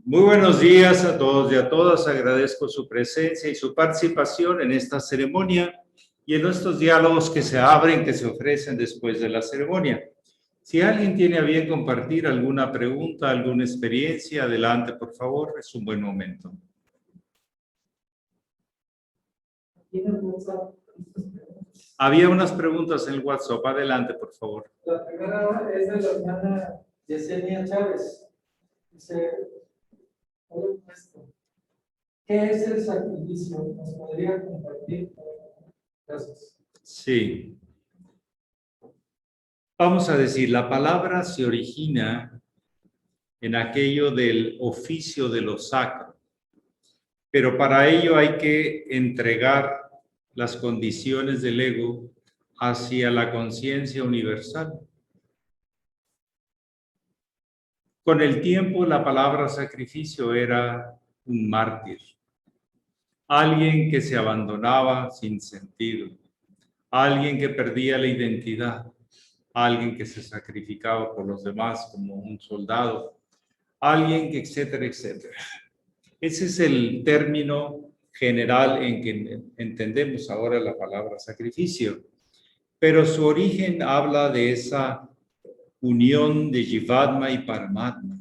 Muy buenos días a todos y a todas. Agradezco su presencia y su participación en esta ceremonia y en nuestros diálogos que se abren, que se ofrecen después de la ceremonia. Si alguien tiene a bien compartir alguna pregunta, alguna experiencia, adelante, por favor, es un buen momento. Había unas preguntas en el WhatsApp. Adelante, por favor. La primera es de la hermana Yesenia Chávez. Dice, ¿qué es el sacrificio? ¿Nos podría compartir? Gracias. Sí. Vamos a decir, la palabra se origina en aquello del oficio de lo sacro, pero para ello hay que entregar las condiciones del ego hacia la conciencia universal. Con el tiempo, la palabra sacrificio era un mártir, alguien que se abandonaba sin sentido, alguien que perdía la identidad, alguien que se sacrificaba por los demás como un soldado, alguien que etcétera, etcétera. Ese es el término general en que entendemos ahora la palabra sacrificio, pero su origen habla de esa unión de Jivatma y Paramatma,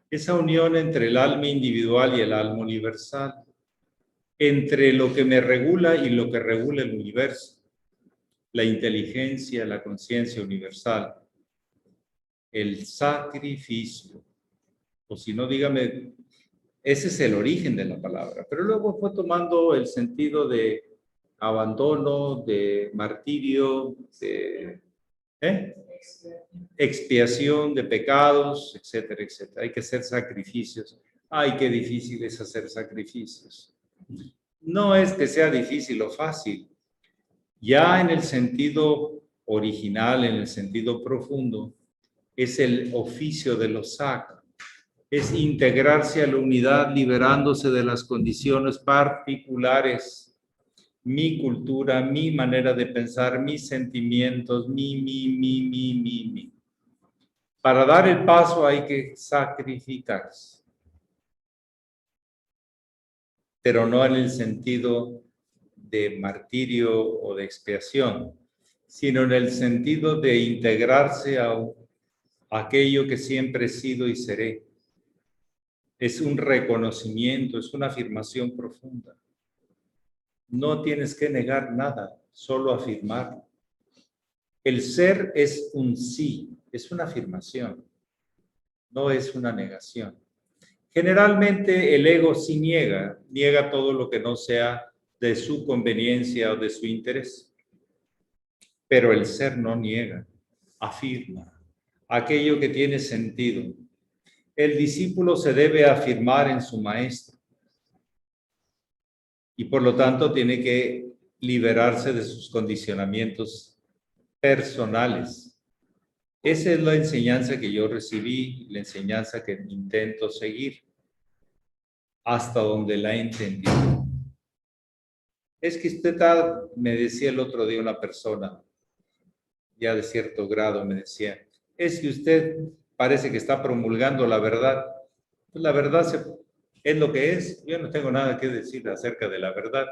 esa unión entre el alma individual y el alma universal, entre lo que me regula y lo que regula el universo, la inteligencia, la conciencia universal, el sacrificio, o si no, dígame, ese es el origen de la palabra, pero luego fue tomando el sentido de abandono, de martirio, de expiación de pecados, etcétera, etcétera. Hay que hacer sacrificios. Ay, qué difícil es hacer sacrificios. No es que sea difícil o fácil. Ya en el sentido original, en el sentido profundo, es el oficio de lo sacro. Es integrarse a la unidad liberándose de las condiciones particulares. Mi cultura, mi manera de pensar, mis sentimientos, mi. Para dar el paso hay que sacrificarse. Pero no en el sentido de martirio o de expiación, sino en el sentido de integrarse a aquello que siempre he sido y seré. Es un reconocimiento, es una afirmación profunda. No tienes que negar nada, solo afirmar. El ser es un sí, es una afirmación, no es una negación. Generalmente el ego sí niega todo lo que no sea de su conveniencia o de su interés. Pero el ser no niega, afirma aquello que tiene sentido. El discípulo se debe afirmar en su maestro y por lo tanto tiene que liberarse de sus condicionamientos personales. Esa es la enseñanza que yo recibí, la enseñanza que intento seguir hasta donde la he entendido. Es que usted me decía el otro día una persona, ya de cierto grado, me decía, es que usted parece que está promulgando la verdad. Pues la verdad es lo que es. Yo no tengo nada que decir acerca de la verdad.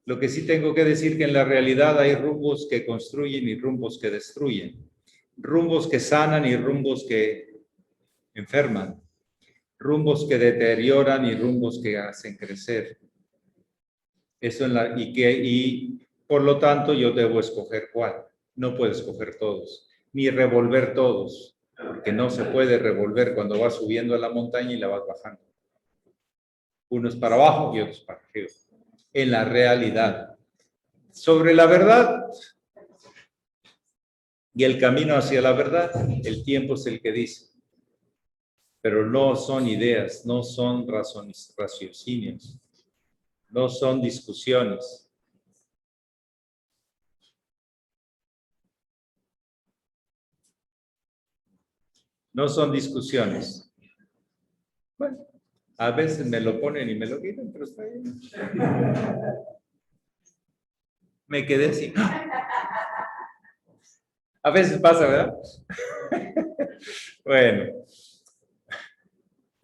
Lo que sí tengo que decir que en la realidad hay rumbos que construyen y rumbos que destruyen. Rumbos que sanan y rumbos que enferman. Rumbos que deterioran y rumbos que hacen crecer. Eso y por lo tanto yo debo escoger cuál. No puedo escoger todos, ni revolver todos, porque no se puede revolver cuando vas subiendo a la montaña y la vas bajando. Uno es para abajo y otro es para arriba. En la realidad. Sobre la verdad y el camino hacia la verdad, el tiempo es el que dice. Pero no son ideas, no son raciocinios, no son discusiones. No son discusiones. Bueno, a veces me lo ponen y me lo quitan, pero está bien. Me quedé así. A veces pasa, ¿verdad? Bueno.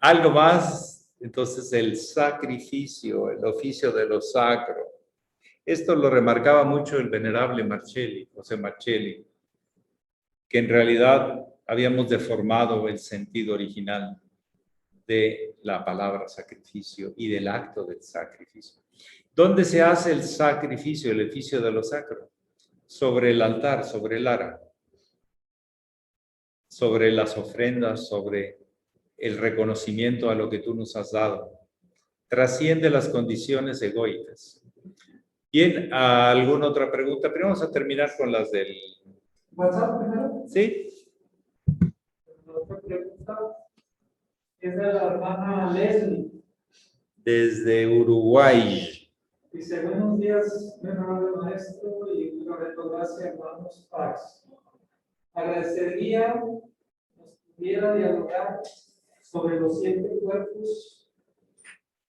¿Algo más? Entonces el sacrificio, el oficio de lo sacro. Esto lo remarcaba mucho el venerable Marcelli, José Marcelli, que en realidad habíamos deformado el sentido original de la palabra sacrificio y del acto del sacrificio. ¿Dónde se hace el sacrificio, el oficio de lo sacro? Sobre el altar, sobre el ara, sobre las ofrendas, sobre el reconocimiento a lo que tú nos has dado. Trasciende las condiciones egoicas. Bien, ¿alguna otra pregunta? Pero vamos a terminar con las del... WhatsApp primero. ¿Sí? La otra pregunta es de la hermana Leslie. Desde Uruguay. Dice, buenos días, venerable maestro, y Loreto, gracias, hermanos Pax. Agradecería nos pudiera dialogar sobre los 7 cuerpos,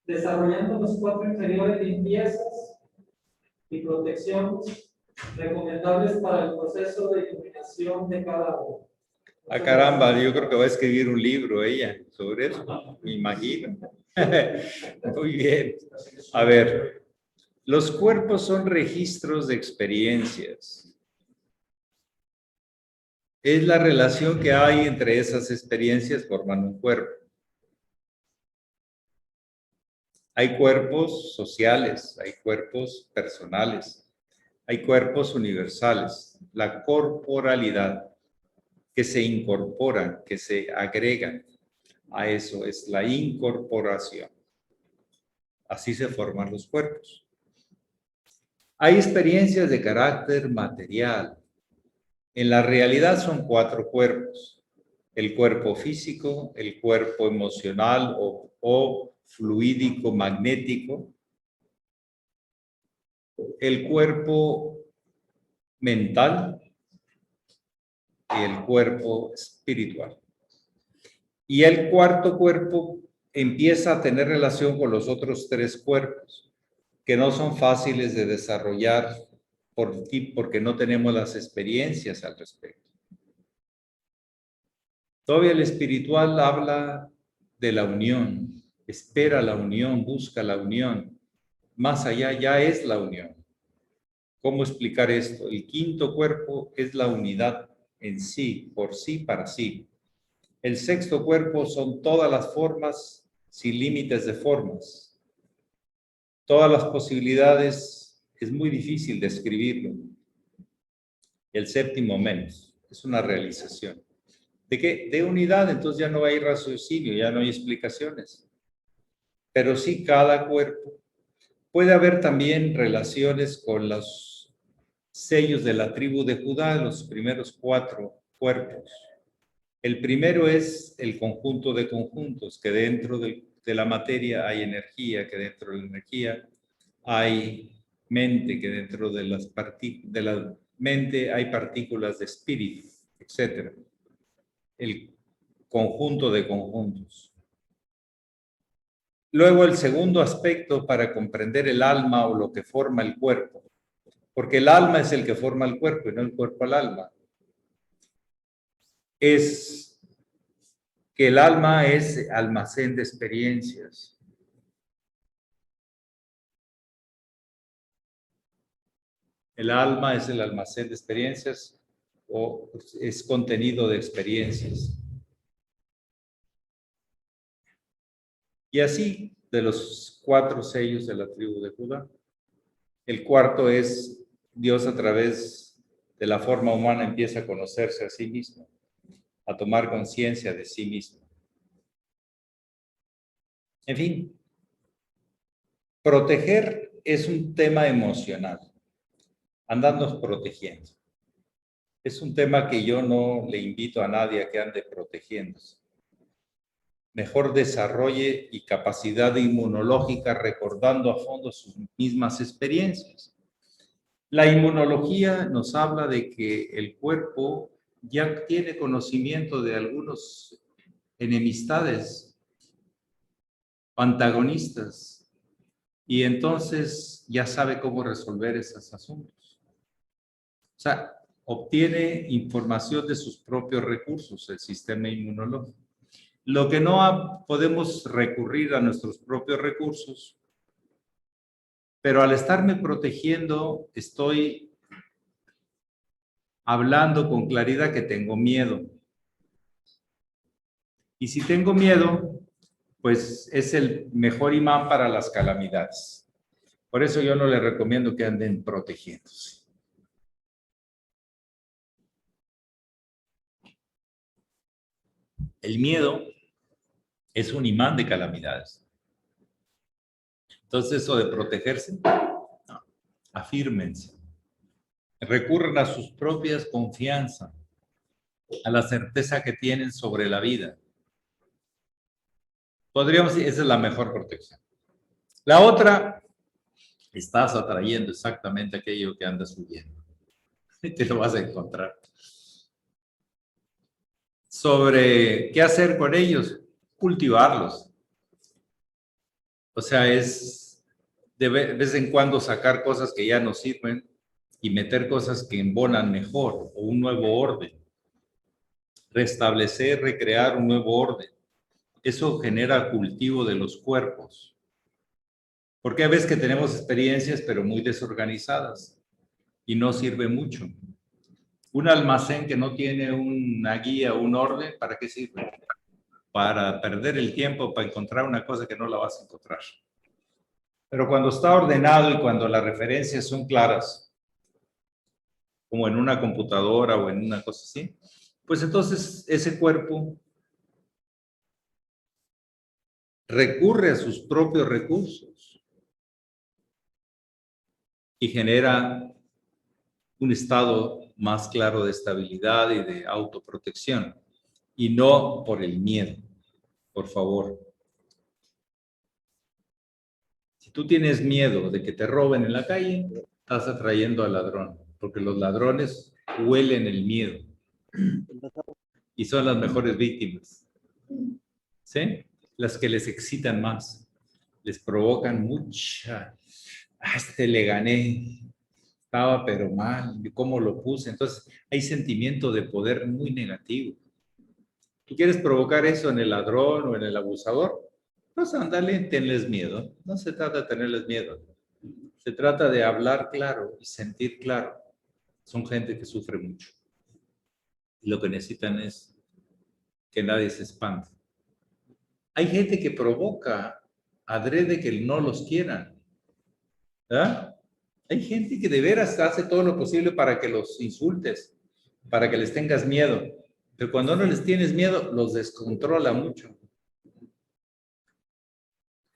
desarrollando los 4 inferiores limpiezas y protección recomendables para el proceso de iluminación de cada uno. Ah, caramba, yo creo que va a escribir un libro ella sobre eso, me imagino. Muy bien. A ver, los cuerpos son registros de experiencias. Es la relación que hay entre esas experiencias formando un cuerpo. Hay cuerpos sociales, hay cuerpos personales, hay cuerpos universales. La corporalidad que se incorporan, que se agregan a eso es la incorporación. Así se forman los cuerpos. Hay experiencias de carácter material. En la realidad son 4 cuerpos. El cuerpo físico, el cuerpo emocional o fluídico magnético, el cuerpo mental y el cuerpo espiritual. Y el cuarto cuerpo empieza a tener relación con los otros 3 cuerpos, que no son fáciles de desarrollar porque no tenemos las experiencias al respecto. Todavía el espiritual habla de la unión, espera la unión, busca la unión. Más allá ya es la unión. ¿Cómo explicar esto? El quinto cuerpo es la unidad en sí, por sí, para sí. El sexto cuerpo son todas las formas sin límites de formas. Todas las posibilidades, es muy difícil describirlo. El séptimo menos, es una realización. ¿De qué? De unidad, entonces ya no hay raciocinio, ya no hay explicaciones. Pero sí cada cuerpo. Puede haber también relaciones con los sellos de la tribu de Judá, los primeros 4 cuerpos. El primero es el conjunto de conjuntos, que dentro de la materia hay energía, que dentro de la energía hay mente, que dentro de la mente hay partículas de espíritu, etc. El conjunto de conjuntos. Luego el segundo aspecto para comprender el alma o lo que forma el cuerpo, porque el alma es el que forma el cuerpo y no el cuerpo al alma, es que el alma es almacén de experiencias. El alma es el almacén de experiencias o es contenido de experiencias. Y así, de los 4 sellos de la tribu de Judá, el cuarto es Dios a través de la forma humana empieza a conocerse a sí mismo, a tomar conciencia de sí mismo. En fin, proteger es un tema emocional, andarnos protegiendo. Es un tema que yo no le invito a nadie a que ande protegiéndose. Mejor desarrolle y capacidad inmunológica recordando a fondo sus mismas experiencias. La inmunología nos habla de que el cuerpo ya tiene conocimiento de algunos enemistades, antagonistas, y entonces ya sabe cómo resolver esos asuntos. O sea, obtiene información de sus propios recursos, el sistema inmunológico. Lo que no podemos recurrir a nuestros propios recursos, pero al estarme protegiendo, estoy hablando con claridad que tengo miedo. Y si tengo miedo, pues es el mejor imán para las calamidades. Por eso yo no les recomiendo que anden protegiéndose. El miedo es un imán de calamidades. Entonces, eso de protegerse, no, afírmense. Recurren a sus propias confianzas, a la certeza que tienen sobre la vida. Podríamos decir, esa es la mejor protección. La otra, estás atrayendo exactamente aquello que andas huyendo. Te lo vas a encontrar. Sobre qué hacer con ellos, cultivarlos. O sea, es de vez en cuando sacar cosas que ya no sirven y meter cosas que embonan mejor o un nuevo orden. Restablecer, recrear un nuevo orden. Eso genera cultivo de los cuerpos. Porque a veces que tenemos experiencias, pero muy desorganizadas y no sirve mucho. Un almacén que no tiene una guía, un orden, ¿para qué sirve? Para perder el tiempo, para encontrar una cosa que no la vas a encontrar. Pero cuando está ordenado y cuando las referencias son claras, como en una computadora o en una cosa así, pues entonces ese cuerpo recurre a sus propios recursos y genera un estado más claro de estabilidad y de autoprotección, y no por el miedo, por favor. Si tú tienes miedo de que te roben en la calle, estás atrayendo al ladrón, porque los ladrones huelen el miedo y son las mejores víctimas, ¿sí? Las que les excitan más, les provocan mucha, le gané, estaba pero mal, ¿cómo lo puse? Entonces hay sentimiento de poder muy negativo. ¿Tú quieres provocar eso en el ladrón o en el abusador? Pues ándale, tenles miedo. No se trata de tenerles miedo. Se trata de hablar claro y sentir claro. Son gente que sufre mucho. Y lo que necesitan es que nadie se espante. Hay gente que provoca adrede que no los quieran. ¿Verdad? Hay gente que de veras hace todo lo posible para que los insultes, para que les tengas miedo. Pero cuando no les tienes miedo, los descontrola mucho.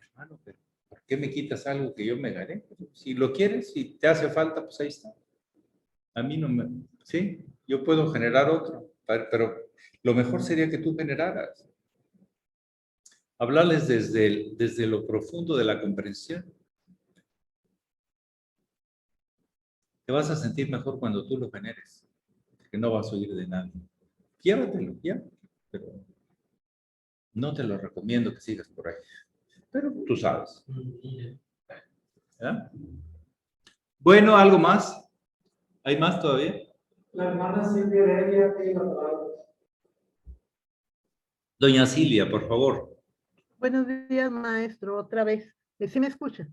Hermano, pero ¿por qué me quitas algo que yo me gané? Si lo quieres, si te hace falta, pues ahí está. A mí no me... Sí, yo puedo generar otro, pero lo mejor sería que tú generaras. Hablarles desde lo profundo de la comprensión. Te vas a sentir mejor cuando tú lo generes, porque no vas a oír de nadie. Llévatelo, ya, pero no te lo recomiendo que sigas por ahí. Pero tú sabes. ¿Ya? Bueno, ¿algo más? ¿Hay más todavía? La hermana Silvia Heredia tiene la palabra. Doña Silvia, por favor. Buenos días, maestro, otra vez. ¿Sí me escucha?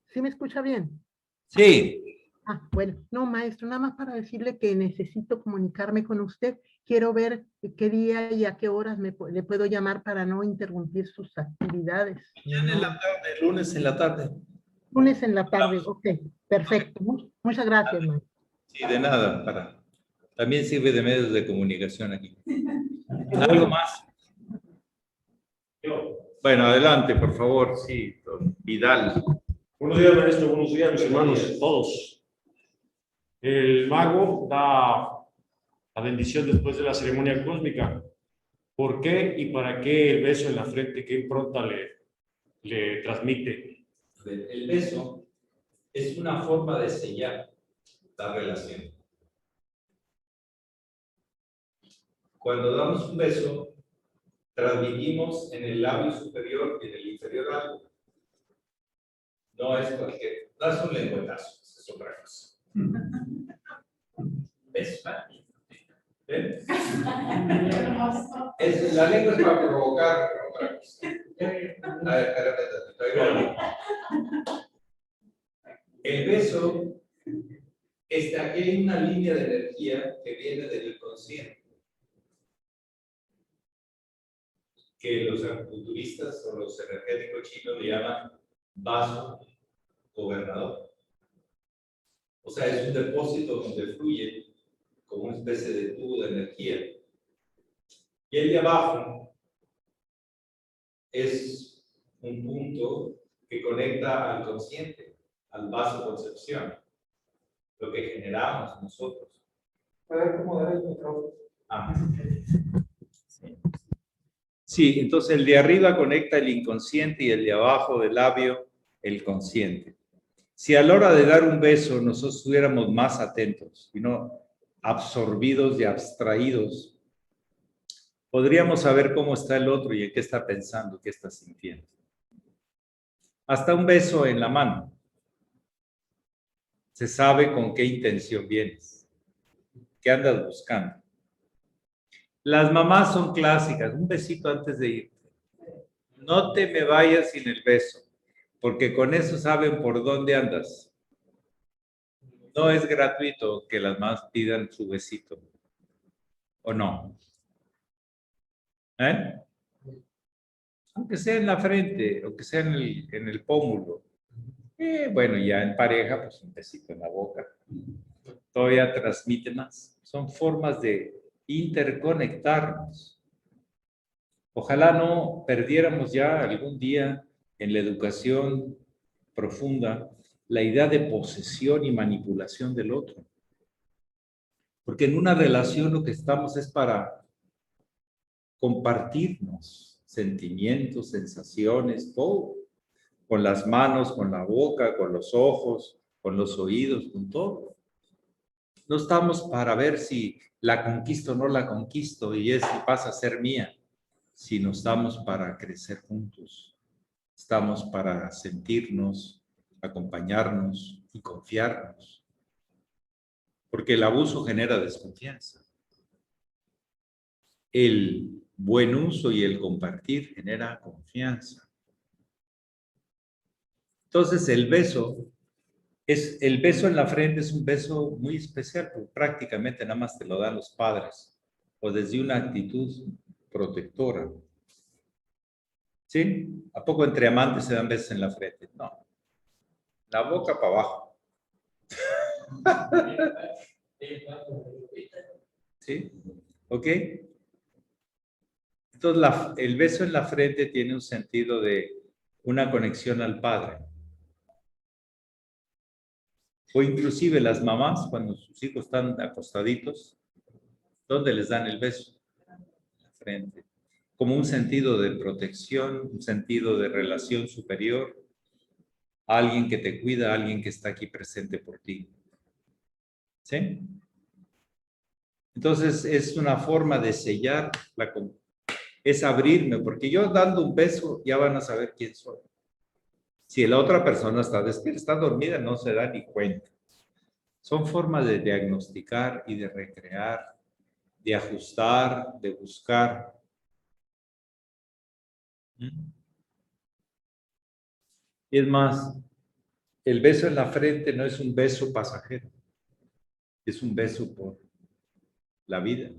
¿Sí me escucha bien? Sí. Ah, bueno, no, maestro, nada más para decirle que necesito comunicarme con usted. Quiero ver qué día y a qué horas le puedo llamar para no interrumpir sus actividades. Mañana en la tarde, lunes en la tarde. Lunes en la tarde, ok, perfecto. Muchas gracias, maestro. Sí, de nada, también sirve de medios de comunicación aquí. ¿Algo más? Bueno, adelante, por favor, sí, don Vidal. Buenos días, maestro. Buenos días, mis hermanos, todos. El mago da la bendición después de la ceremonia cósmica. ¿Por qué y para qué el beso en la frente? ¿Qué impronta le transmite? El beso es una forma de sellar la relación. Cuando damos un beso, transmitimos en el labio superior y en el inferior algo. No es cualquier, no es un lengüetazo, es otra cosa. Beso. ¿Ven? La lengua es para provocar otra cosa. A ver, espérate, ahí va. El beso, aquí hay una línea de energía que viene del inconsciente, que los acupunturistas o los energéticos chinos le llaman vaso gobernador. O sea, es un depósito donde fluye como una especie de tubo de energía. Y el de abajo es un punto que conecta al consciente, al vaso concepción, lo que generamos nosotros. ¿Puede acomodar el micrófono? Sí, entonces el de arriba conecta el inconsciente y el de abajo del labio el consciente. Si a la hora de dar un beso nosotros estuviéramos más atentos y no absorbidos y abstraídos, podríamos saber cómo está el otro y en qué está pensando, qué está sintiendo. Hasta un beso en la mano. Se sabe con qué intención vienes, qué andas buscando. Las mamás son clásicas, un besito antes de irte. No te me vayas sin el beso, porque con eso saben por dónde andas. No es gratuito que las mamás pidan su besito, ¿o no? Aunque sea en la frente, o que sea en el pómulo. Bueno, ya en pareja, pues un besito en la boca. Todavía transmite más. Son formas de interconectarnos. Ojalá no perdiéramos ya algún día en la educación profunda la idea de posesión y manipulación del otro. Porque en una relación lo que estamos es para compartirnos sentimientos, sensaciones, todo. Con las manos, con la boca, con los ojos, con los oídos, con todo. No estamos para ver si la conquisto o no la conquisto y pasa a ser mía, sino estamos para crecer juntos. Estamos para sentirnos, acompañarnos y confiarnos. Porque el abuso genera desconfianza. El buen uso y el compartir genera confianza. Entonces el beso en la frente es un beso muy especial, porque prácticamente nada más te lo dan los padres, o desde una actitud protectora. ¿Sí? ¿A poco entre amantes se dan besos en la frente? No. La boca para abajo. ¿Sí? ¿Ok? Entonces el beso en la frente tiene un sentido de una conexión al padre. O inclusive las mamás, cuando sus hijos están acostaditos, ¿dónde les dan el beso? En la frente. Como un sentido de protección, un sentido de relación superior, a alguien que te cuida, a alguien que está aquí presente por ti. ¿Sí? Entonces es una forma de sellar, es abrirme, porque yo dando un beso ya van a saber quién soy. Si la otra persona está despierta, está dormida, no se da ni cuenta. Son formas de diagnosticar y de recrear, de ajustar, de buscar. Y es más, el beso en la frente no es un beso pasajero, es un beso por la vida.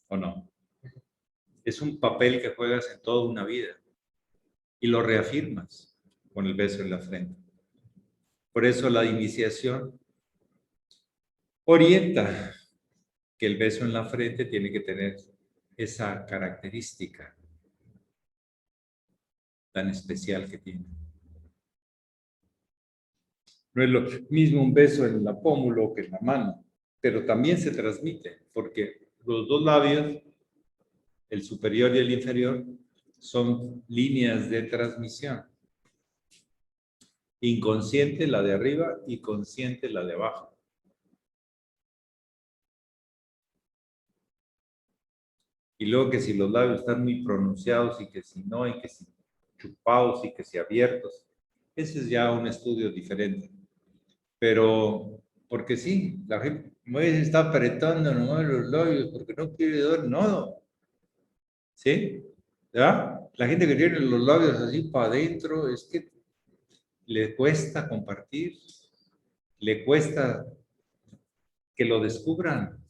¿O no? Es un papel que juegas en toda una vida y lo reafirmas con el beso en la frente. Por eso la iniciación orienta que el beso en la frente tiene que tener esa característica tan especial que tiene. No es lo mismo un beso en la pómulo que en la mano, pero también se transmite, porque los dos labios, el superior y el inferior, son líneas de transmisión. Inconsciente la de arriba y consciente la de abajo. Y luego que si los labios están muy pronunciados y que si no, y que si chupados y que si abiertos, ese es ya un estudio diferente. Pero, porque sí, Moisés está apretando nomás los labios porque no quiere dar nada. ¿Sí? ¿Verdad? La gente que tiene los labios así para adentro es que le cuesta compartir, le cuesta que lo descubran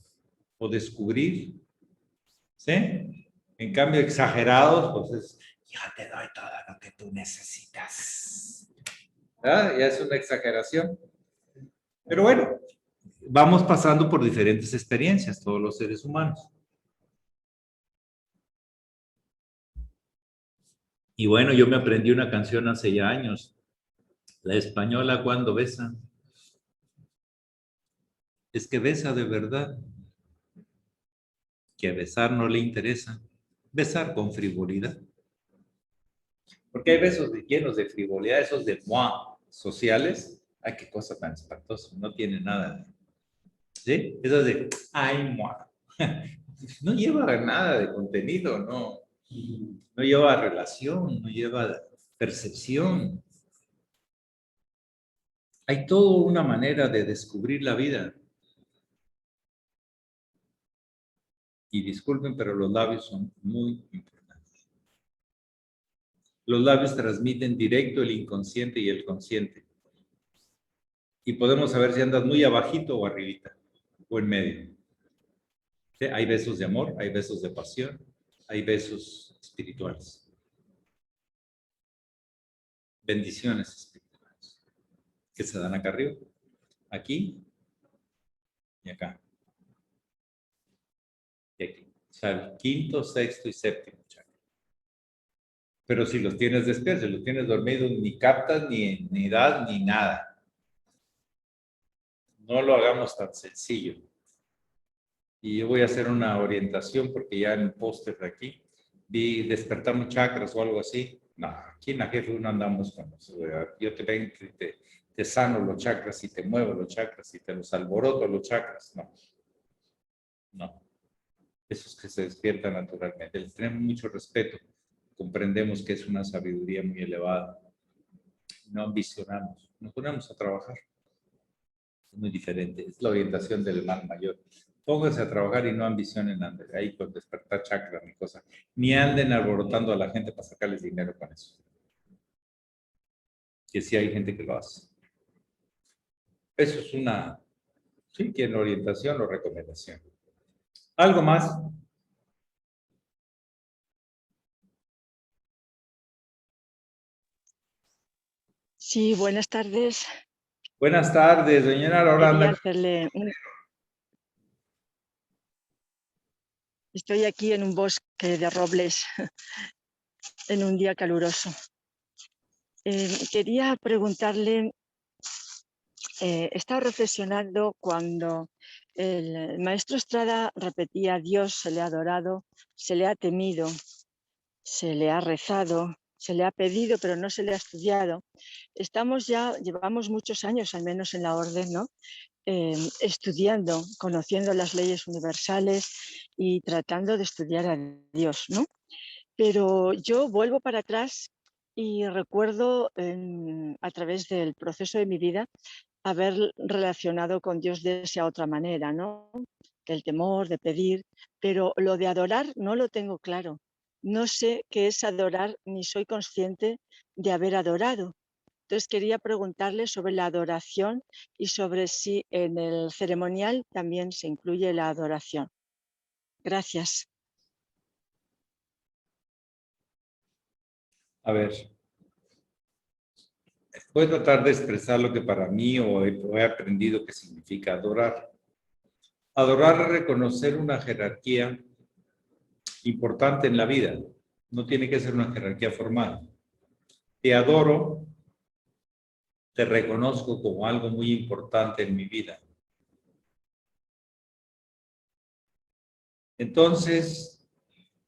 o descubrir. ¿Sí? En cambio, exagerados, pues es, yo te doy todo lo que tú necesitas. ¿Verdad? Ya es una exageración. Pero bueno, vamos pasando por diferentes experiencias, todos los seres humanos. Y bueno, yo me aprendí una canción hace ya años, la española Cuando besa. Es que besa de verdad, que a besar no le interesa, besar con frivolidad. Porque hay besos llenos de frivolidad, esos de moi sociales. Ay, qué cosa tan espantosa, no tiene nada. ¿Sí? Esos de, ay, moi. No lleva nada de contenido, no. No lleva relación, no lleva percepción. Hay toda una manera de descubrir la vida. Y disculpen, pero los labios son muy importantes. Los labios transmiten directo el inconsciente y el consciente. Y podemos saber si andas muy abajito o arribita, o en medio. ¿Sí? Hay besos de amor, hay besos de pasión, hay besos espirituales. Bendiciones espirituales que se dan acá arriba, aquí y acá. Y aquí. O sea, el quinto, sexto y séptimo chakra. Pero si los tienes despiertos, si los tienes dormidos, ni captas ni edad ni nada. No lo hagamos tan sencillo. Y yo voy a hacer una orientación porque ya en el póster de aquí vi despertamos chakras o algo así. No, aquí en la jefe no andamos con eso. Yo te sano los chakras y te muevo los chakras y te los alboroto los chakras. No, no. Esos que se despiertan naturalmente. Les tenemos mucho respeto. Comprendemos que es una sabiduría muy elevada. No ambicionamos, nos ponemos a trabajar. Es muy diferente. Es la orientación del mal mayor. Pónganse a trabajar y no ambicionen ahí con despertar chakra ni cosa. Ni anden alborotando a la gente para sacarles dinero con eso. Que sí hay gente que lo hace. Eso es una, sí, que en orientación o recomendación. ¿Algo más? Sí, buenas tardes. Buenas tardes, señora Quería Rolanda. hacerle Estoy aquí en un bosque de robles en un día caluroso. Quería preguntarle, he estado reflexionando cuando el maestro Estrada repetía: Dios se le ha adorado, se le ha temido, se le ha rezado, se le ha pedido, pero no se le ha estudiado. Llevamos muchos años, al menos en la orden, ¿no? Estudiando, conociendo las leyes universales y tratando de estudiar a Dios, ¿no? Pero yo vuelvo para atrás y recuerdo a través del proceso de mi vida haber relacionado con Dios de esa otra manera, ¿no? El temor, de pedir, pero lo de adorar no lo tengo claro. No sé qué es adorar ni soy consciente de haber adorado. Entonces quería preguntarle sobre la adoración y sobre si en el ceremonial también se incluye la adoración. Gracias. A ver, voy a tratar de expresar lo que para mí o he aprendido que significa adorar. Adorar es reconocer una jerarquía importante en la vida. No tiene que ser una jerarquía formal. Te adoro, te reconozco como algo muy importante en mi vida. Entonces,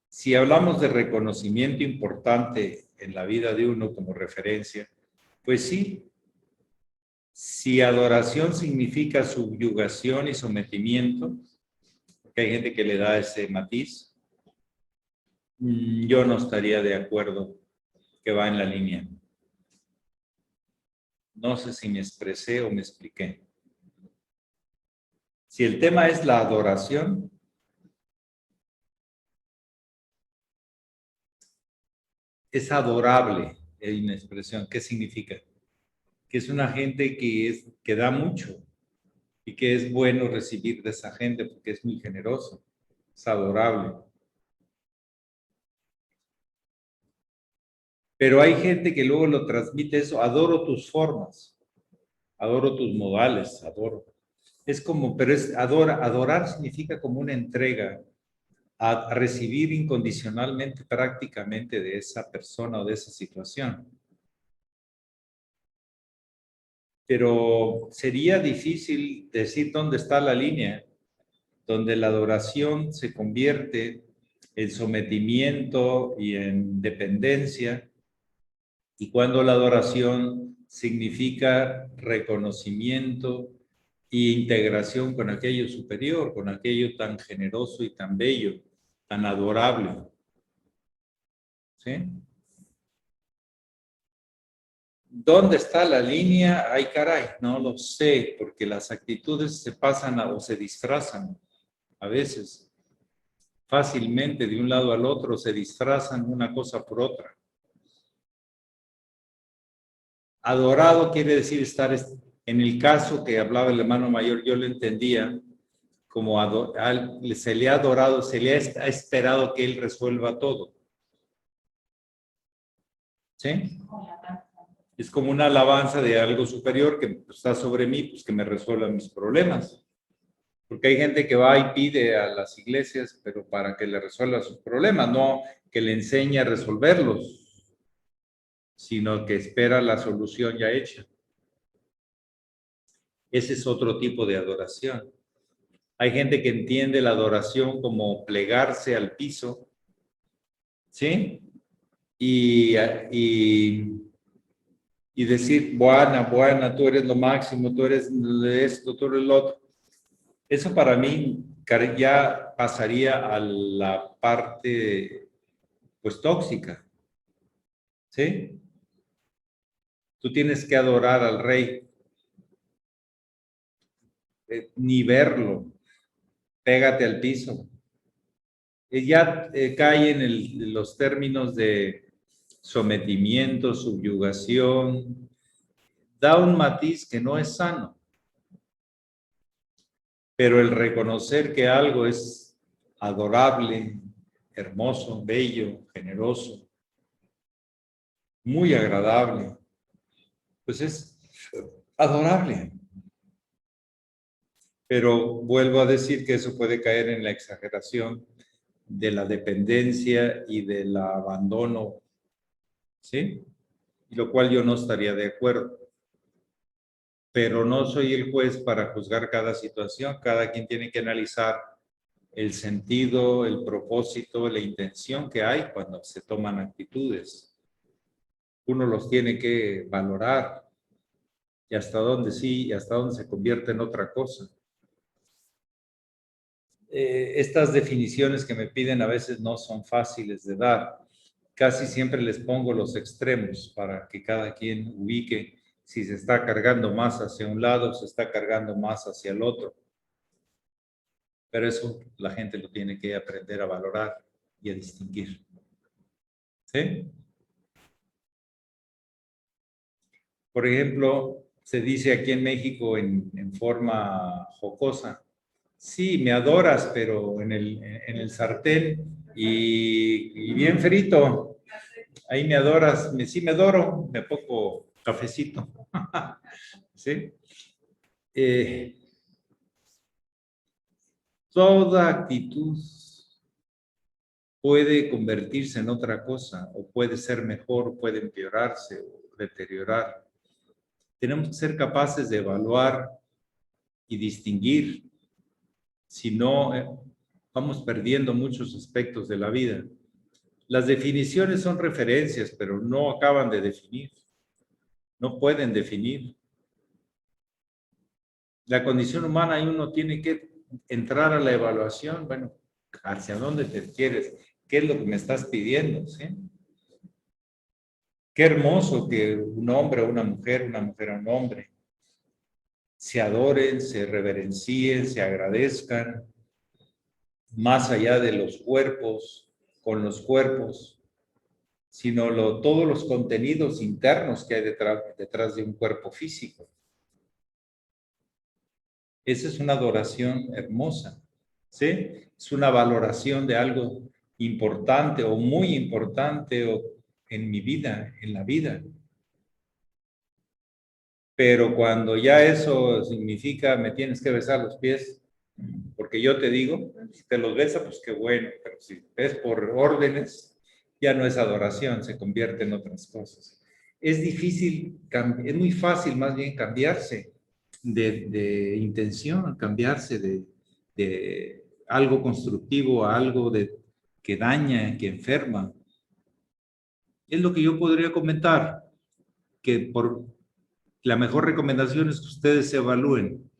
si hablamos de reconocimiento importante en la vida de uno como referencia, pues sí. Si adoración significa subyugación y sometimiento, porque hay gente que le da ese matiz, yo no estaría de acuerdo que va en la línea. No sé si me expresé o me expliqué. Si el tema es la adoración, es adorable, hay una expresión. ¿Qué significa? Que es una gente que da mucho y que es bueno recibir de esa gente porque es muy generoso, es adorable. Pero hay gente que luego lo transmite eso, adoro tus formas, adoro tus modales, adoro. Es como, pero es adorar significa como una entrega a recibir incondicionalmente prácticamente de esa persona o de esa situación. Pero sería difícil decir dónde está la línea donde la adoración se convierte en sometimiento y en dependencia, y cuando la adoración significa reconocimiento e integración con aquello superior, con aquello tan generoso y tan bello, tan adorable. ¿Sí? ¿Dónde está la línea? Ay, caray, no lo sé, porque las actitudes se pasan o se disfrazan a veces fácilmente de un lado al otro, se disfrazan una cosa por otra. Adorado quiere decir estar, en el caso que hablaba el hermano mayor, yo lo entendía como se le ha adorado, se le ha esperado que él resuelva todo. ¿Sí? Es como una alabanza de algo superior que está sobre mí, pues que me resuelva mis problemas. Porque hay gente que va y pide a las iglesias, pero para que le resuelva sus problemas, no que le enseñe a resolverlos, sino que espera la solución ya hecha. Ese es otro tipo de adoración. Hay gente que entiende la adoración como plegarse al piso, ¿sí? Y decir, buena, tú eres lo máximo, tú eres esto, tú eres lo otro. Eso para mí ya pasaría a la parte, pues, tóxica, ¿sí? Tú tienes que adorar al rey, ni verlo, pégate al piso. Ya cae en los términos de sometimiento, subyugación, da un matiz que no es sano. Pero el reconocer que algo es adorable, hermoso, bello, generoso, muy agradable, pues es adorable. Pero vuelvo a decir que eso puede caer en la exageración de la dependencia y del abandono, ¿sí? Y lo cual yo no estaría de acuerdo. Pero no soy el juez para juzgar cada situación. Cada quien tiene que analizar el sentido, el propósito, la intención que hay cuando se toman actitudes. Uno los tiene que valorar y hasta dónde sí y hasta dónde se convierte en otra cosa. Estas definiciones que me piden a veces no son fáciles de dar. Casi siempre les pongo los extremos para que cada quien ubique si se está cargando más hacia un lado o se está cargando más hacia el otro. Pero eso la gente lo tiene que aprender a valorar y a distinguir. ¿Sí? Por ejemplo, se dice aquí en México en forma jocosa, sí, me adoras, pero en el sartén y bien frito, ahí me adoras, sí me adoro, me pongo cafecito. ¿Sí? Toda actitud puede convertirse en otra cosa, o puede ser mejor, puede empeorarse o deteriorar. Tenemos que ser capaces de evaluar y distinguir, si no, vamos perdiendo muchos aspectos de la vida. Las definiciones son referencias, pero no acaban de definir, no pueden definir. La condición humana, ahí uno tiene que entrar a la evaluación, bueno, ¿hacia dónde te quieres? ¿Qué es lo que me estás pidiendo? ¿Sí? Qué hermoso que un hombre o una mujer a un hombre, se adoren, se reverencien, se agradezcan, más allá de los cuerpos, con los cuerpos, sino todos los contenidos internos que hay detrás de un cuerpo físico. Esa es una adoración hermosa, ¿sí? Es una valoración de algo importante o muy importante en mi vida, en la vida. Pero cuando ya eso significa me tienes que besar los pies, porque yo te digo, si te los besa, pues qué bueno, pero si ves por órdenes, ya no es adoración, se convierte en otras cosas. Es difícil, es muy fácil más bien cambiarse de intención, cambiarse de algo constructivo a algo que daña, que enferma. Es lo que yo podría comentar, que la mejor recomendación es que ustedes evalúen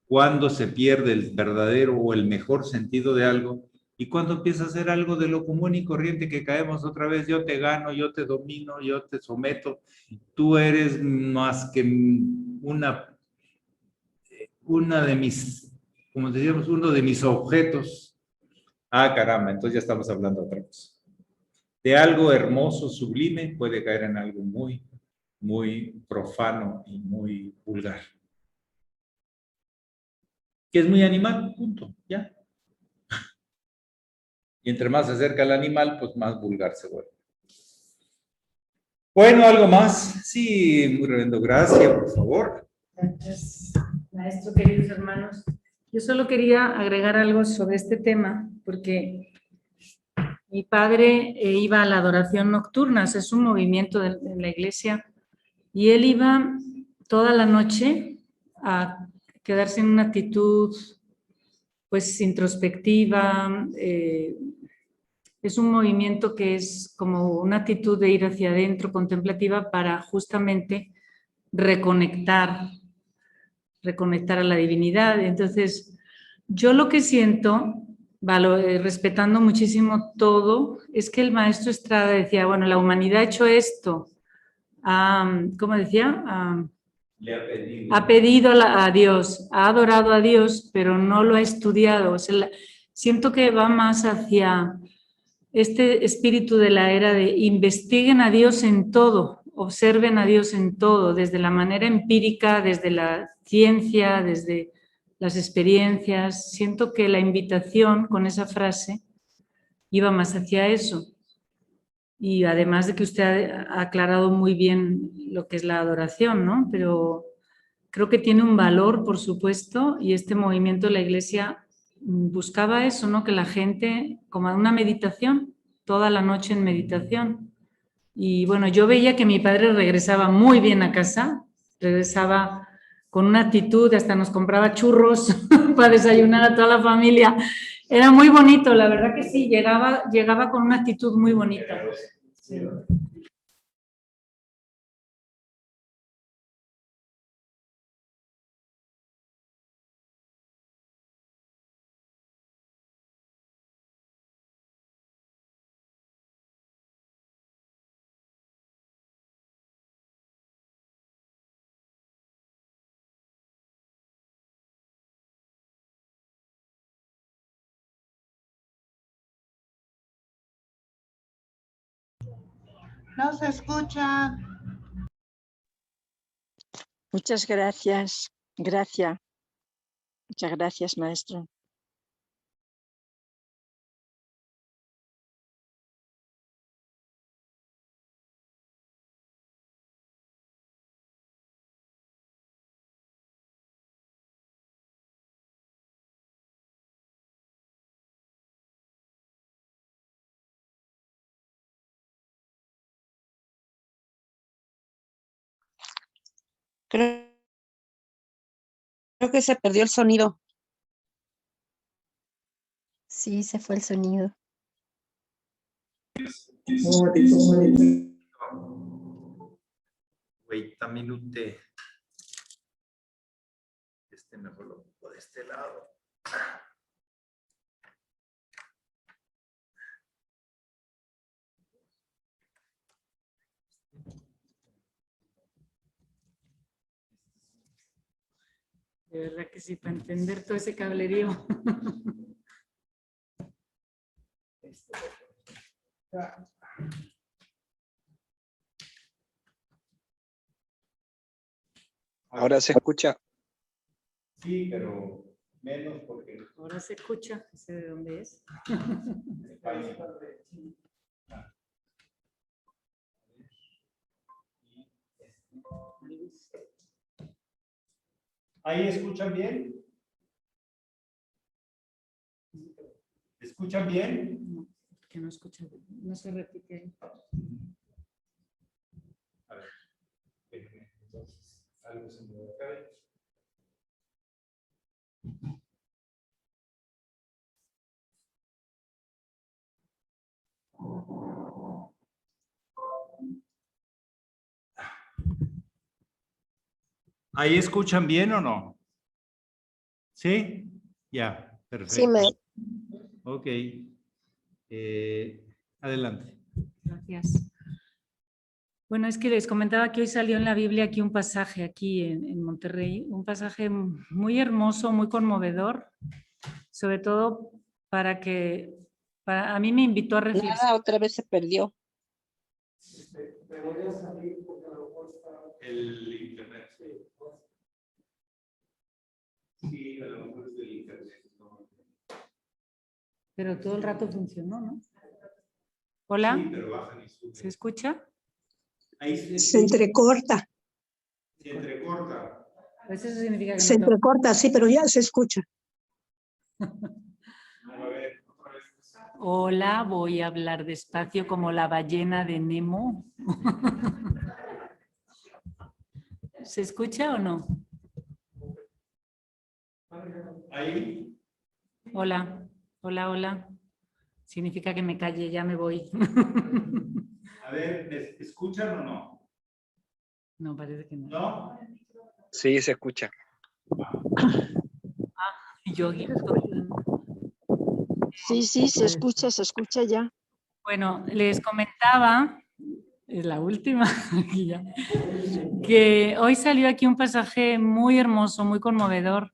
cuándo se pierde el verdadero o el mejor sentido de algo y cuándo empieza a ser algo de lo común y corriente que caemos otra vez. Yo te gano, yo te domino, yo te someto. Tú eres más que una de mis, como decíamos, uno de mis objetos. Ah, caramba, entonces ya estamos hablando de otra cosa. De algo hermoso, sublime, puede caer en algo muy, muy profano y muy vulgar. Que es muy animal, punto, ya. Y entre más se acerca al animal, pues más vulgar se vuelve. Bueno, ¿algo más? Sí, muy reverendo, gracias, por favor. Gracias, maestro, queridos hermanos. Yo solo quería agregar algo sobre este tema, porque mi padre iba a la adoración nocturna, es un movimiento en la iglesia, y él iba toda la noche a quedarse en una actitud pues introspectiva. Es un movimiento que es como una actitud de ir hacia adentro, contemplativa, para justamente reconectar a la divinidad. Entonces, yo lo que siento, respetando muchísimo todo, es que el maestro Estrada decía, bueno, la humanidad ha hecho esto, ¿cómo decía? Le ha pedido a Dios, ha adorado a Dios, pero no lo ha estudiado. O sea, siento que va más hacia este espíritu de la era de investiguen a Dios en todo, observen a Dios en todo, desde la manera empírica, desde la ciencia, desde las experiencias. Siento que la invitación con esa frase iba más hacia eso. Y además de que usted ha aclarado muy bien lo que es la adoración, ¿no? Pero creo que tiene un valor, por supuesto, y este movimiento de la Iglesia buscaba eso, ¿no? Que la gente, como una meditación, toda la noche en meditación. Y bueno, yo veía que mi padre regresaba muy bien a casa, regresaba con una actitud, hasta nos compraba churros para desayunar a toda la familia. Era muy bonito, la verdad que sí, llegaba con una actitud muy bonita. Sí. No se escucha. Muchas gracias. Gracias. Muchas gracias, maestro. Creo que se perdió el sonido. Sí, se fue el sonido. Wait a minute. Mejor lo pongo de este lado. De verdad que sí, para entender todo ese cablerío. Ahora se escucha. Sí, pero menos porque... Ahora se escucha, no sé de dónde es. ¿Ahí escuchan bien? ¿Escuchan bien? No, que no escucha, no se repite. A ver, espérenme, entonces, algo se me va a caer. ¿Ahí escuchan bien o no? ¿Sí? Ya, perfecto. Sí, maestro. Ok. Adelante. Gracias. Bueno, es que les comentaba que hoy salió en la Biblia aquí un pasaje, aquí en Monterrey, un pasaje muy hermoso, muy conmovedor, sobre todo a mí me invitó a reflexionar. Nada, otra vez se perdió. Me voy a salir porque a lo mejor está... El internet. Sí, a lo mejor es del internet. ¿No? Pero todo el rato funcionó, ¿no? Hola, Sí, pero bajan y suben. ¿se escucha? Ahí Se entrecorta, se entrecorta. Pues eso significa que se no tengo... entrecorta, sí, pero ya se escucha. A ver, otra vez. Hola, voy a hablar despacio como la ballena de Nemo. ¿Se escucha o no? Ahí. Hola, hola, hola. Significa que me calle, ya me voy. A ver, ¿me escuchan o no? No, parece que no. ¿No? Sí, se escucha. Yogi. Sí, sí, se escucha ya. Bueno, les comentaba, es la última, aquí ya, que hoy salió aquí un pasaje muy hermoso, muy conmovedor,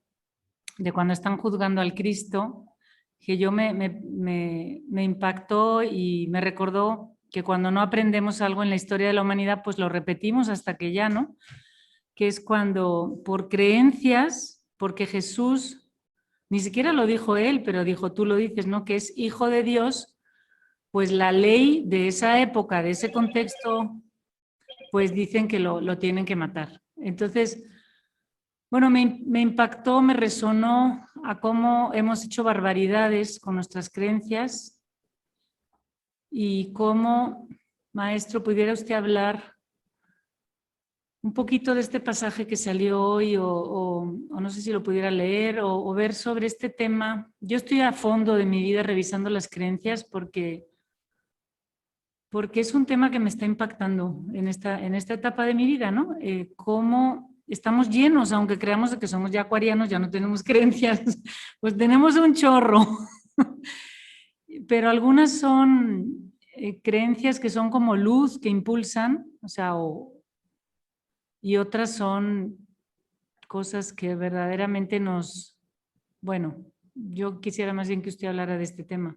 de cuando están juzgando al Cristo, que yo me impactó y me recordó que cuando no aprendemos algo en la historia de la humanidad, pues lo repetimos hasta que ya, ¿no? Que es cuando por creencias, porque Jesús, ni siquiera lo dijo él, pero dijo, tú lo dices, ¿no? Que es hijo de Dios, pues la ley de esa época, de ese contexto, pues dicen que lo tienen que matar. Entonces, bueno, me impactó, me resonó a cómo hemos hecho barbaridades con nuestras creencias y cómo, maestro, pudiera usted hablar un poquito de este pasaje que salió hoy o no sé si lo pudiera leer o ver sobre este tema. Yo estoy a fondo de mi vida revisando las creencias porque es un tema que me está impactando en esta etapa de mi vida, ¿no? Cómo estamos llenos, aunque creamos que somos ya acuarianos, ya no tenemos creencias, pues tenemos un chorro. Pero algunas son creencias que son como luz que impulsan, o sea, y otras son cosas que verdaderamente bueno, yo quisiera más bien que usted hablara de este tema,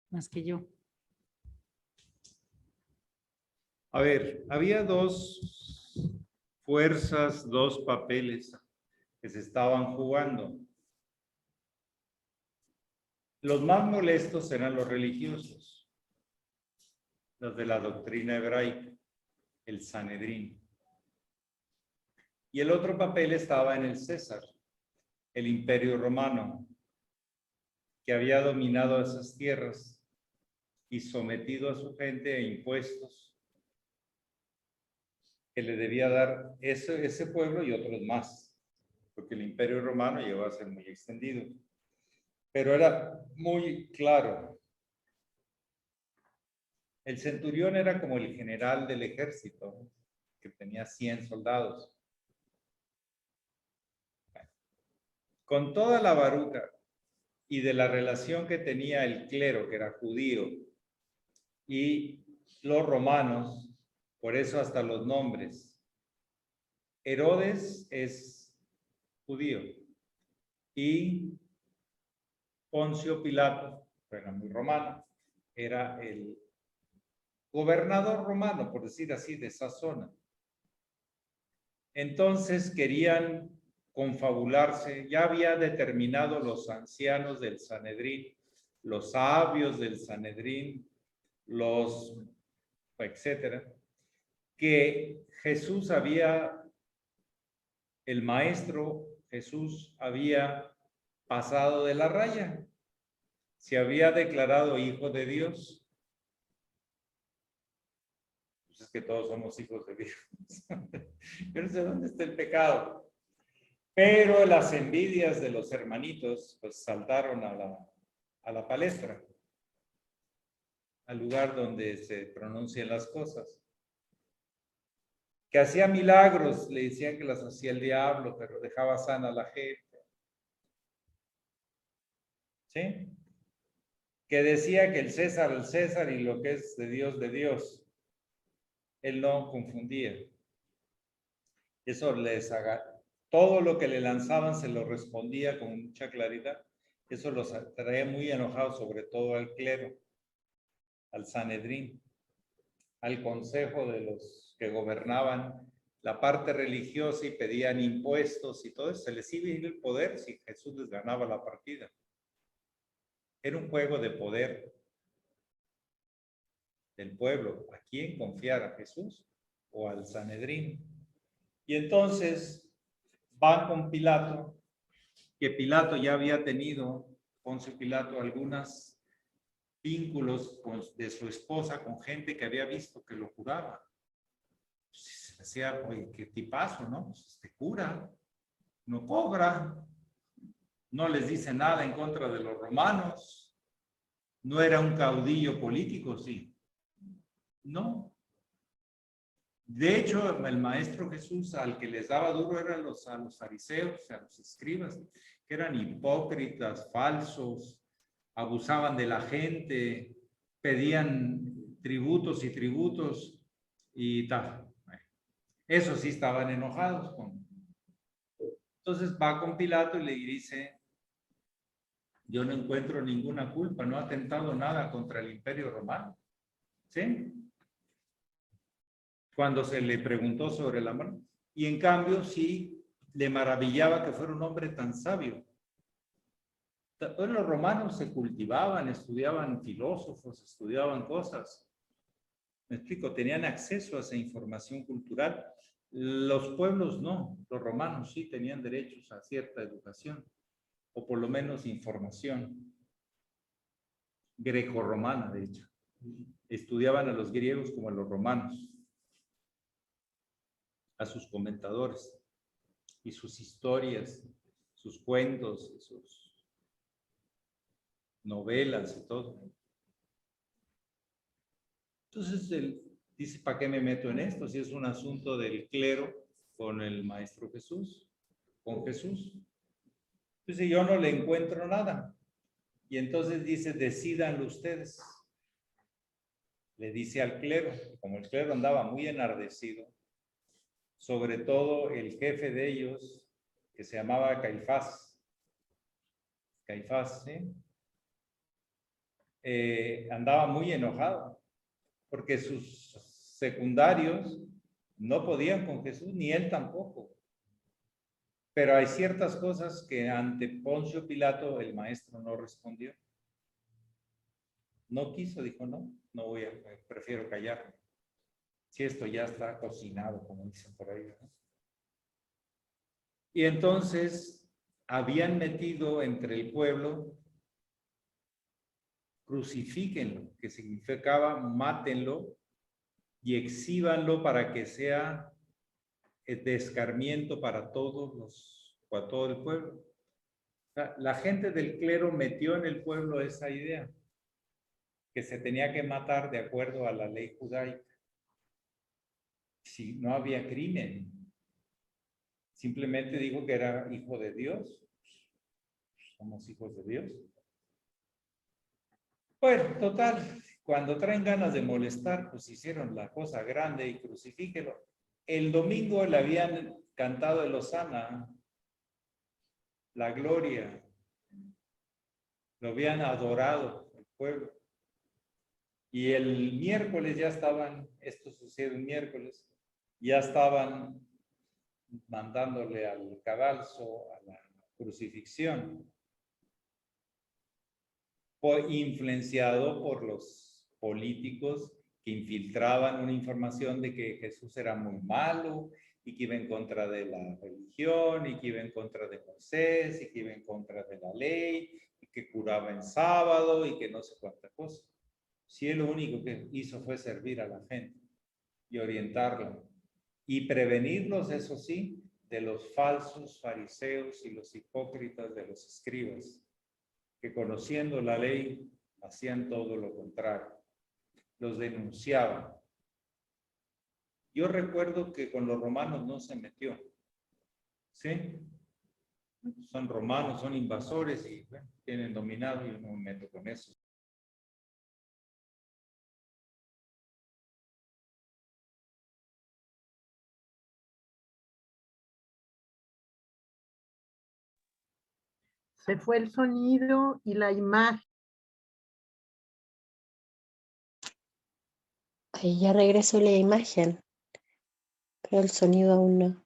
más que yo. A ver, había dos fuerzas, dos papeles que se estaban jugando. Los más molestos eran los religiosos, los de la doctrina hebraica, el Sanedrín. Y el otro papel estaba en el César, el Imperio Romano, que había dominado esas tierras y sometido a su gente a impuestos que le debía dar ese pueblo y otros más, porque el Imperio Romano llegó a ser muy extendido. Pero era muy claro. El centurión era como el general del ejército, que tenía 100 soldados. Con toda la baruca y de la relación que tenía el clero, que era judío, y los romanos, por eso hasta los nombres. Herodes es judío, y Poncio Pilato, era muy romano, era el gobernador romano, por decir así, de esa zona. Entonces querían confabularse, ya había determinado los ancianos del Sanedrín, los sabios del Sanedrín, los etcétera, que Jesús había, el maestro Jesús había pasado de la raya, se había declarado hijo de Dios. Pues es que todos somos hijos de Dios. Yo no sé dónde está el pecado. Pero las envidias de los hermanitos pues saltaron a la palestra, al lugar donde se pronuncian las cosas. Que hacía milagros, le decían que las hacía el diablo, pero dejaba sana a la gente. ¿Sí? Que decía que el César y lo que es de Dios. Él no confundía. Eso todo lo que le lanzaban se lo respondía con mucha claridad. Eso los traía muy enojados, sobre todo al clero, al Sanedrín, al consejo de los que gobernaban la parte religiosa y pedían impuestos y todo eso. Se les iba a ir el poder si Jesús les ganaba la partida. Era un juego de poder del pueblo. ¿A quién confiar? ¿A Jesús o al Sanedrín? Y entonces van con Pilato, que Pilato ya había tenido, Poncio Pilato, algunos vínculos de su esposa con gente que había visto que lo curaba. Se decía, oye, qué tipazo, ¿no? Pues este cura, no cobra, no les dice nada en contra de los romanos, no era un caudillo político, sí. No. De hecho, el maestro Jesús al que les daba duro eran a los fariseos, a los escribas, que eran hipócritas, falsos, abusaban de la gente, pedían tributos y tal. Eso sí estaban enojados con. Entonces va con Pilato y le dice, yo no encuentro ninguna culpa, no ha atentado nada contra el Imperio Romano. ¿Sí? Cuando se le preguntó sobre la muerte. Y en cambio sí le maravillaba que fuera un hombre tan sabio. Todos los romanos se cultivaban, estudiaban filósofos, estudiaban cosas. Me explico, tenían acceso a esa información cultural. Los pueblos no, los romanos sí tenían derechos a cierta educación, o por lo menos información grecorromana, de hecho. Estudiaban a los griegos como a los romanos, a sus comentadores, y sus historias, sus cuentos, sus novelas y todo. Entonces él dice, ¿para qué me meto en esto? Si es un asunto del clero con el maestro Jesús, con Jesús. Entonces yo no le encuentro nada. Y entonces dice, decídanlo ustedes. Le dice al clero, como el clero andaba muy enardecido, sobre todo el jefe de ellos, que se llamaba Caifás. Caifás, ¿sí? Andaba muy enojado, porque sus secundarios no podían con Jesús, ni él tampoco. Pero hay ciertas cosas que ante Poncio Pilato el maestro no respondió. No quiso, dijo, no voy a, prefiero callarme. Si esto ya está cocinado, como dicen por ahí, ¿no? Y entonces habían metido entre el pueblo, crucifíquenlo, que significaba mátenlo y exhíbanlo para que sea de escarmiento para todo el pueblo. O sea, la gente del clero metió en el pueblo esa idea, que se tenía que matar de acuerdo a la ley judaica. Si no había crimen, simplemente dijo que era hijo de Dios. Somos hijos de Dios. Bueno, total, cuando traen ganas de molestar, pues hicieron la cosa grande y crucifíquelo. El domingo le habían cantado el Hosana. la gloria. Lo habían adorado el pueblo. Y el miércoles ya estaban, esto sucede un miércoles, ya estaban mandándole al cadalso, a la crucifixión, influenciado por los políticos que infiltraban una información de que Jesús era muy malo y que iba en contra de la religión y que iba en contra de Moisés y que iba en contra de la ley y que curaba en sábado y que no sé cuánta cosa. Si él lo único que hizo fue servir a la gente y orientarla y prevenirlos, eso sí, de los falsos fariseos y los hipócritas de los escribas, que conociendo la ley hacían todo lo contrario, los denunciaban. Yo recuerdo que con los romanos no se metió, ¿sí? Son romanos, son invasores y bueno, tienen dominado y yo no me meto con eso. Se fue el sonido y la imagen. Ahí ya regresó la imagen, pero el sonido aún no.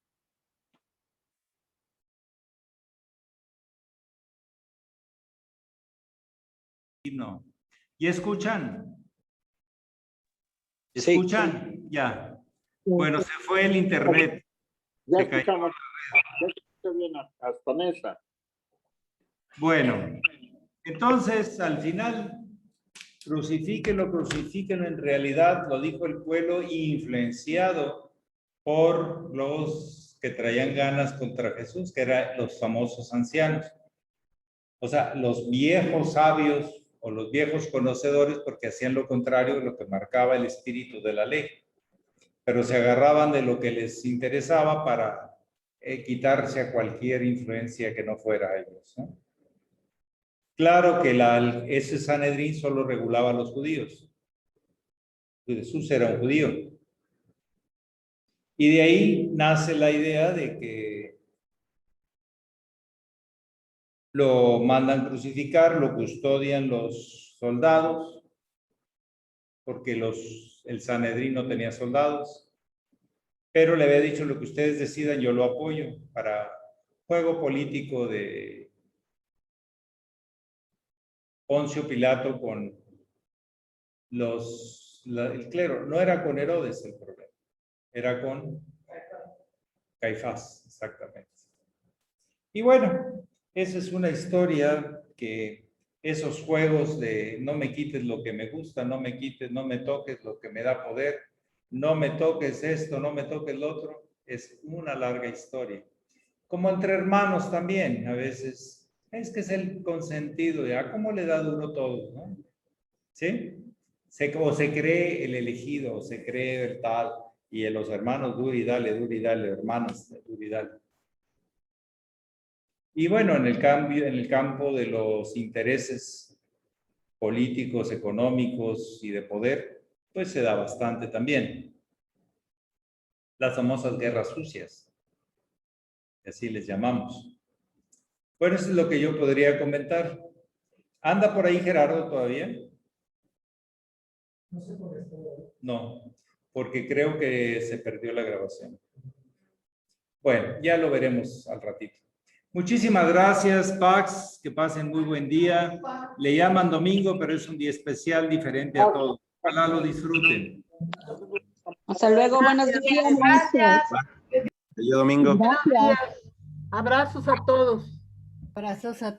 No. ¿Y escuchan? Sí. ¿Escuchan? Ya. Bueno, se fue el internet. Ya Se cayó. escuchamos, ya escuché bien hasta Nesa. Bueno, entonces al final, crucifíquenlo, en realidad lo dijo el pueblo influenciado por los que traían ganas contra Jesús, que eran los famosos ancianos. O sea, los viejos sabios o los viejos conocedores, porque hacían lo contrario de lo que marcaba el espíritu de la ley. Pero se agarraban de lo que les interesaba para quitarse a cualquier influencia que no fuera a ellos, ¿no? Claro que ese Sanedrín solo regulaba a los judíos. Jesús era un judío. Y de ahí nace la idea de que lo mandan crucificar, lo custodian los soldados, porque el Sanedrín no tenía soldados. Pero le había dicho, lo que ustedes decidan, yo lo apoyo para juego político de Poncio Pilato con el clero. No era con Herodes el problema, era con Caifás, exactamente. Y bueno, esa es una historia que esos juegos de no me quites lo que me gusta, no me quites, no me toques lo que me da poder, no me toques esto, no me toques lo otro, es una larga historia. Como entre hermanos también, a veces. Es que es el consentido, ¿ya? ¿Cómo le da duro todo, no? ¿Sí? O se cree el elegido, o se cree el tal, y los hermanos, duro y dale, hermanos, duro y dale. Y bueno, en el campo de los intereses políticos, económicos y de poder, pues se da bastante también. Las famosas guerras sucias, así les llamamos. Bueno, eso es lo que yo podría comentar. ¿Anda por ahí Gerardo todavía? No sé por qué está. No, porque creo que se perdió la grabación. Bueno, ya lo veremos al ratito. Muchísimas gracias, Pax. Que pasen muy buen día. Le llaman domingo, pero es un día especial, diferente a todos. Ojalá lo disfruten. Hasta luego, buenos días. Gracias. Yo domingo. Gracias. Abrazos a todos. Abrazos a